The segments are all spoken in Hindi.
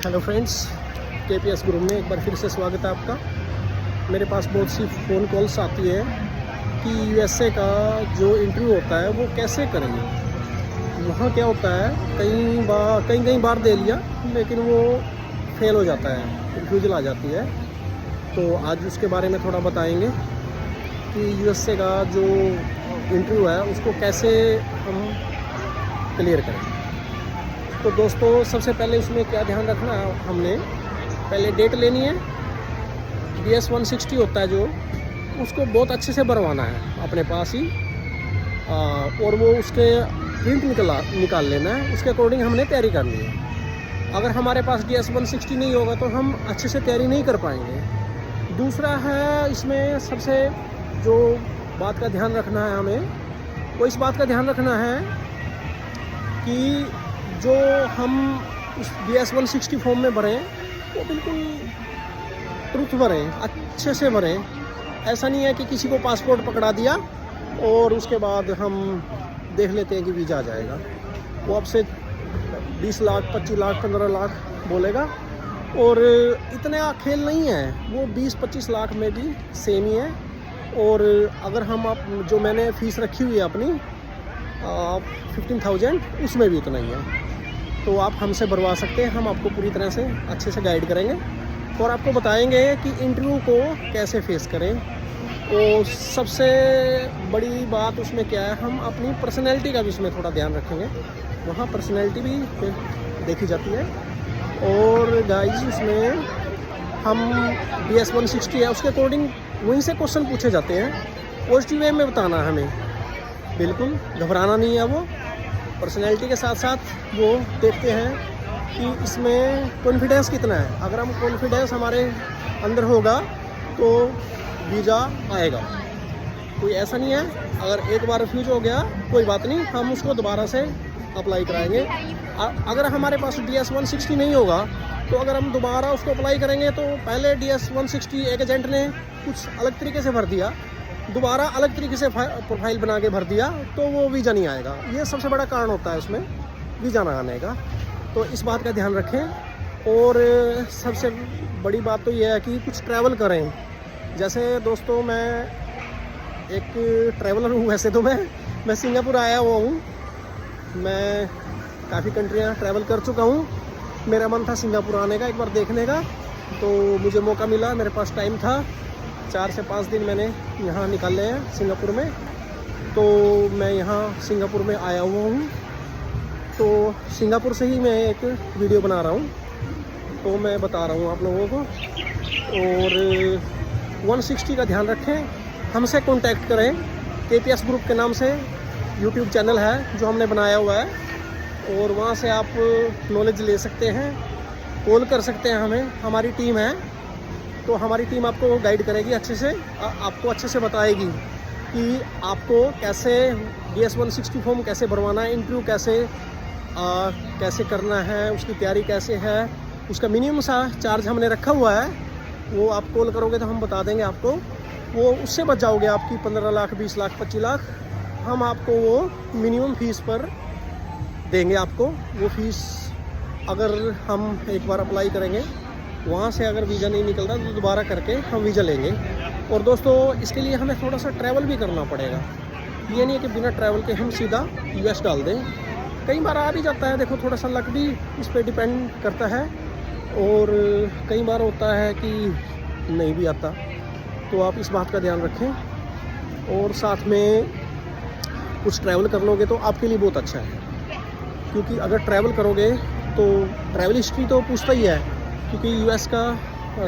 हेलो फ्रेंड्स, KPS ग्रुप में एक बार फिर से स्वागत है आपका। मेरे पास बहुत सी फ़ोन कॉल्स आती है कि USA का जो इंटरव्यू होता है वो कैसे करेंगे। वहाँ क्या होता है, कई बार दे लिया लेकिन वो फेल हो जाता है, रिफ्यूजल आ जाती है। तो आज उसके बारे में थोड़ा बताएंगे कि USA का जो इंटरव्यू है उसको कैसे हम क्लियर करें। तो दोस्तों, सबसे पहले उसमें क्या ध्यान रखना है, हमने पहले डेट लेनी है। DS 160 होता है जो, उसको बहुत अच्छे से भरवाना है अपने पास ही, और वो उसके प्रिंट निकाल लेना है। उसके अकॉर्डिंग हमने तैयारी करनी है। अगर हमारे पास DS 160 नहीं होगा तो हम अच्छे से तैयारी नहीं कर पाएंगे। दूसरा है, इसमें सबसे जो बात का ध्यान रखना है हमें, वो इस बात का ध्यान रखना है कि जो हम उस DS 160 फॉर्म में भरें वो बिल्कुल ट्रुथ भरें, अच्छे से भरें। ऐसा नहीं है कि किसी को पासपोर्ट पकड़ा दिया और उसके बाद हम देख लेते हैं कि वीज़ा आ जाएगा। वो आपसे 20 लाख, 25 लाख, 15 लाख बोलेगा, और इतना खेल नहीं है। वो 20-25 लाख में भी सेम ही है। और अगर हम जो मैंने फ़ीस रखी हुई है अपनी 15,000, उसमें भी उतना ही है। तो आप हमसे भरवा सकते हैं। हम आपको पूरी तरह से अच्छे से गाइड करेंगे और आपको बताएंगे कि इंटरव्यू को कैसे फेस करें। तो सबसे बड़ी बात उसमें क्या है, हम अपनी पर्सनैलिटी का भी उसमें थोड़ा ध्यान रखेंगे। वहाँ पर्सनैलिटी भी देखी जाती है। और गाइस, उसमें हम DS 160 है उसके अकॉर्डिंग वहीं से क्वेश्चन पूछे जाते हैं। पॉजिटिव वे में बताना है हमें, बिल्कुल घबराना नहीं है। वो पर्सनैलिटी के साथ साथ वो देखते हैं कि इसमें कॉन्फिडेंस कितना है। अगर हम कॉन्फिडेंस हमारे अंदर होगा तो वीज़ा आएगा। कोई ऐसा नहीं है, अगर एक बार रिफ्यूज हो गया कोई बात नहीं, हम उसको दोबारा से अप्लाई कराएंगे। अगर हमारे पास DS 160 नहीं होगा तो अगर हम दोबारा उसको अप्लाई करेंगे तो पहले DS 160 एक एजेंट ने कुछ अलग तरीके से भर दिया, दोबारा अलग तरीके से प्रोफाइल बना के भर दिया, तो वो वीज़ा नहीं आएगा। ये सबसे बड़ा कारण होता है उसमें वीज़ा ना आने का। तो इस बात का ध्यान रखें। और सबसे बड़ी बात तो ये है कि कुछ ट्रैवल करें। जैसे दोस्तों, मैं एक ट्रैवलर हूँ। वैसे तो मैं सिंगापुर आया हुआ हूँ। मैं काफ़ी कंट्रियाँ ट्रैवल कर चुका हूँ। मेरा मन था सिंगापुर आने का, एक बार देखने का, तो मुझे मौका मिला, मेरे पास टाइम था। 4 से 5 दिन मैंने यहाँ निकाले हैं सिंगापुर में। तो मैं यहाँ सिंगापुर में आया हुआ हूँ। तो सिंगापुर से ही मैं एक वीडियो बना रहा हूँ, तो मैं बता रहा हूँ आप लोगों को। और 160 का ध्यान रखें, हमसे कांटेक्ट करें। KPS ग्रुप के नाम से यूट्यूब चैनल है जो हमने बनाया हुआ है, और वहाँ से आप नॉलेज ले सकते हैं, कॉल कर सकते हैं हमें। हमारी टीम है, तो हमारी टीम आपको गाइड करेगी अच्छे से, आपको अच्छे से बताएगी कि आपको कैसे DS 160 फॉर्म कैसे भरवाना है, इंटरव्यू कैसे करना है, उसकी तैयारी कैसे है। उसका मिनिमम सा चार्ज हमने रखा हुआ है, वो आप कॉल करोगे तो हम बता देंगे आपको। वो उससे बच जाओगे आपकी 15 लाख, 20 लाख, 25 लाख। हम आपको वो मिनिमम फ़ीस पर देंगे आपको। वो फ़ीस अगर हम एक बार अप्लाई करेंगे, वहाँ से अगर वीज़ा नहीं निकलता तो दोबारा करके हम वीज़ा लेंगे। और दोस्तों, इसके लिए हमें थोड़ा सा ट्रैवल भी करना पड़ेगा। ये नहीं है कि बिना ट्रैवल के हम सीधा US डाल दें। कई बार आ भी जाता है, देखो थोड़ा सा लक भी इस पर डिपेंड करता है, और कई बार होता है कि नहीं भी आता। तो आप इस बात का ध्यान रखें। और साथ में कुछ ट्रैवल कर लोगे तो आपके लिए बहुत अच्छा है, क्योंकि अगर ट्रैवल करोगे तो ट्रैवल हिस्ट्री तो पूछता ही है। क्योंकि US का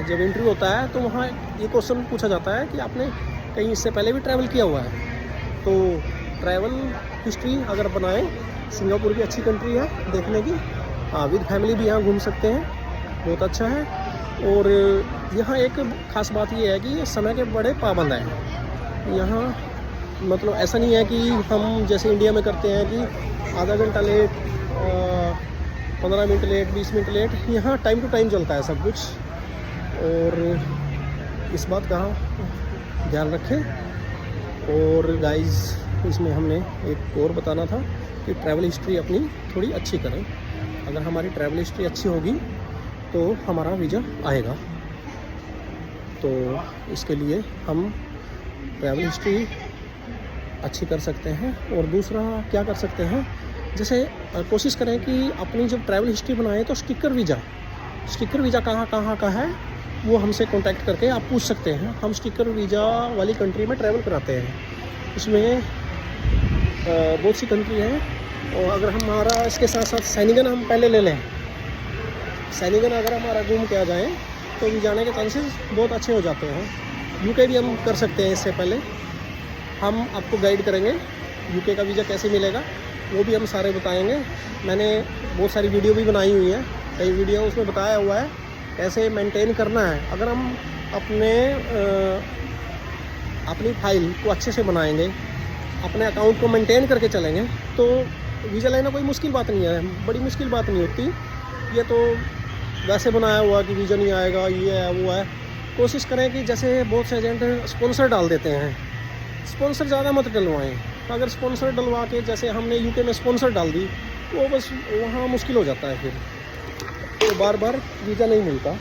जब इंटरव्यू होता है तो वहाँ ये क्वेश्चन पूछा जाता है कि आपने कहीं इससे पहले भी ट्रैवल किया हुआ है। तो ट्रैवल हिस्ट्री अगर बनाएं, सिंगापुर भी अच्छी कंट्री है देखने की। हाँ, विद फैमिली भी यहाँ घूम सकते हैं, बहुत अच्छा है। और यहाँ एक ख़ास बात ये है कि ये समय के बड़े पाबंद हैं यहाँ। मतलब ऐसा नहीं है कि हम जैसे इंडिया में करते हैं कि आधा घंटा late, 15 minute late, 20 minute late. यहाँ टाइम टू टाइम चलता है सब कुछ। और इस बात का ध्यान रखें। और गाइस, इसमें हमने एक और बताना था कि ट्रैवल हिस्ट्री अपनी थोड़ी अच्छी करें। अगर हमारी ट्रैवल हिस्ट्री अच्छी होगी तो हमारा वीज़ा आएगा। तो इसके लिए हम ट्रैवल हिस्ट्री अच्छी कर सकते हैं। और दूसरा क्या कर सकते हैं, जैसे कोशिश करें कि अपनी जब ट्रैवल हिस्ट्री बनाएं तो स्टिकर वीज़ा कहाँ का है वो हमसे कांटेक्ट करके आप पूछ सकते हैं। हम स्टिकर वीज़ा वाली कंट्री में ट्रैवल कराते हैं। इसमें बहुत सी कंट्री हैं। और अगर हमारा इसके साथ साथ सैनिगन हम पहले ले लें, सैनिगन अगर हमारा घूम के आ जाएँ तो भी जाने के चांसेस बहुत अच्छे हो जाते हैं। यूके भी हम कर सकते हैं। इससे पहले हम आपको गाइड करेंगे यूके का वीज़ा कैसे मिलेगा, वो भी हम सारे बताएंगे। मैंने बहुत सारी वीडियो भी बनाई हुई हैं, कई वीडियो उसमें बताया हुआ है कैसे मेंटेन करना है। अगर हम अपनी फाइल को अच्छे से बनाएंगे, अपने अकाउंट को मेंटेन करके चलेंगे तो वीज़ा लेना कोई मुश्किल बात नहीं है, बड़ी मुश्किल बात नहीं होती। ये तो वैसे बनाया हुआ कि वीज़ा नहीं आएगा, ये है वो है। कोशिश करें कि जैसे बहुत से एजेंट स्पॉन्सर डाल देते हैं, स्पॉन्सर ज़्यादा मत डलवाएं। अगर स्पॉन्सर डलवा के जैसे हमने यूके में स्पॉन्सर डाल दी वो बस वहाँ मुश्किल हो जाता है, फिर तो बार बार वीज़ा नहीं मिलता।